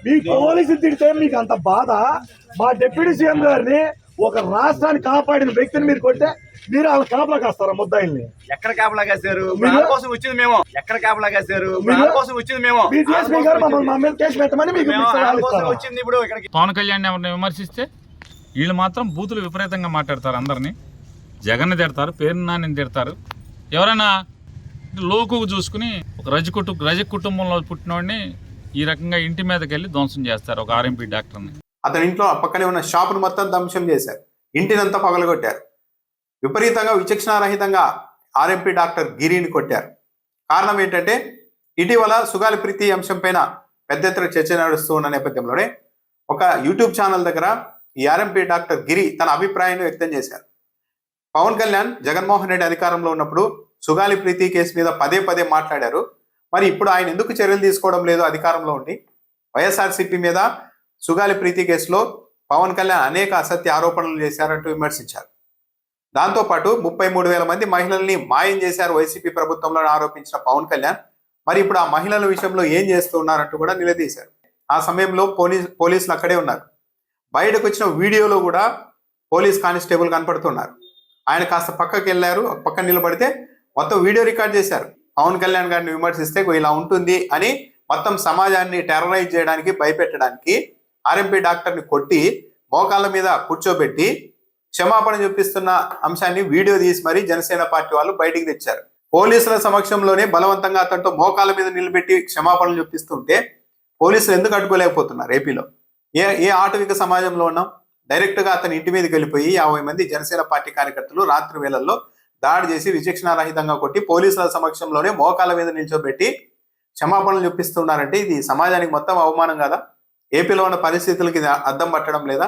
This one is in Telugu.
మీ పోలీసులు తిడితే మీకు అంత బాధ, మా డిప్యూటీ సీఎం గారిని ఒక రాష్ట్రాన్ని కాపాడిన వ్యక్తిని మీరు కొట్టే మీరు వాళ్ళ కాపలా కాస్తారా ముద్దాయిల్ని? ఎక్కడ కాపలా కాశారు? కోసం వచ్చింది మేము. ఎక్కడ కాపలా కాశారు? కోసం వచ్చింది మేము. మా మీద కేసు పెట్టమని మీకు వచ్చింది. ఇప్పుడు పవన్ కళ్యాణ్ ఎవరిని విమర్శిస్తే వీళ్ళు మాత్రం బూతులు విపరీతంగా మాట్లాడతారు. అందరినీ జగన్ తిడతారు, పేరు నాని తిడతారు. ఎవరైనా లోకుకు చూసుకుని ఒక రజ కుటుంబంలో పుట్టినోడిని ఈ రకంగా ఇంటి మీదకి వెళ్ళి ధ్వంసం చేస్తారు ఒక ఆర్ఎంపీ డాక్టర్ని. అతని ఇంట్లో పక్కనే ఉన్న షాపును మొత్తం ధ్వంసం చేశారు, ఇంటినంతా పగలగొట్టారు. విపరీతంగా విచక్షణారహితంగా ఆర్ఎంపీ డాక్టర్ గిరిని కొట్టారు. కారణం ఏంటంటే ఇటీవల సుగాలి ప్రీతి అంశం పైన పెద్ద ఎత్తున చర్చ నడుస్తూ ఉన్న నేపథ్యంలోనే ఒక యూట్యూబ్ ఛానల్ దగ్గర ఈ ఆర్ఎంపీ డాక్టర్ గిరి తన అభిప్రాయాన్ని వ్యక్తం చేశారు. పవన్ కళ్యాణ్ జగన్మోహన్ రెడ్డి అధికారంలో ఉన్నప్పుడు సుగాలి ప్రీతి కేసు మీద పదే పదే మాట్లాడారు. మరి ఇప్పుడు ఆయన ఎందుకు చర్యలు తీసుకోవడం లేదు? అధికారంలో ఉండి వైఎస్ఆర్సీపీ మీద సుగాలి ప్రీతి కేసులో పవన్ కళ్యాణ్ అనేక అసత్య ఆరోపణలు చేశారంటూ విమర్శించారు. దాంతోపాటు 33,000 మంది మహిళల్ని మాయం చేశారు వైసీపీ ప్రభుత్వంలో ఆరోపించిన పవన్ కళ్యాణ్ మరి ఇప్పుడు ఆ మహిళల విషయంలో ఏం చేస్తూ ఉన్నారంటూ కూడా నిలదీశారు. ఆ సమయంలో పోలీసులు అక్కడే ఉన్నారు. బయటకు వచ్చిన వీడియోలో కూడా పోలీస్ కానిస్టేబుల్ కనపడుతున్నారు. ఆయన కాస్త పక్కకి వెళ్ళారు, పక్కన నిలబడితే మొత్తం వీడియో రికార్డ్ చేశారు. పవన్ కళ్యాణ్ గారిని విమర్శిస్తే ఇలా ఉంటుంది అని మొత్తం సమాజాన్ని టెర్రరైజ్ చేయడానికి, భయపెట్టడానికి ఆర్ఎంపీ డాక్టర్ని కొట్టి మోకాళ్ళ మీద కూర్చోబెట్టి క్షమాపణ చూపిస్తున్న అంశాన్ని వీడియో తీసి మరీ జనసేన పార్టీ వాళ్ళు బయటికి తెచ్చారు. పోలీసుల సమక్షంలోనే బలవంతంగా అతనితో మోకాళ్ళ మీద నిలబెట్టి క్షమాపణలు చూపిస్తుంటే పోలీసులు ఎందుకు అడ్డుకోలేకపోతున్నారు? ఏపీలో ఏ ఆటవిక సమాజంలో ఉన్నాం? డైరెక్ట్గా అతని ఇంటి మీదకి వెళ్ళిపోయి 50 మంది జనసేన పార్టీ కార్యకర్తలు రాత్రి వేళల్లో దాడి చేసి విచక్షణారహితంగా కొట్టి పోలీసుల సమక్షంలోనే మోకాళ్ళ మీద నిల్చోబెట్టి క్షమాపణలు చూపిస్తున్నారంటే ఇది సమాజానికి మొత్తం అవమానం కదా? ఏపీలో ఉన్న పరిస్థితులకి అద్దం పట్టడం లేదా?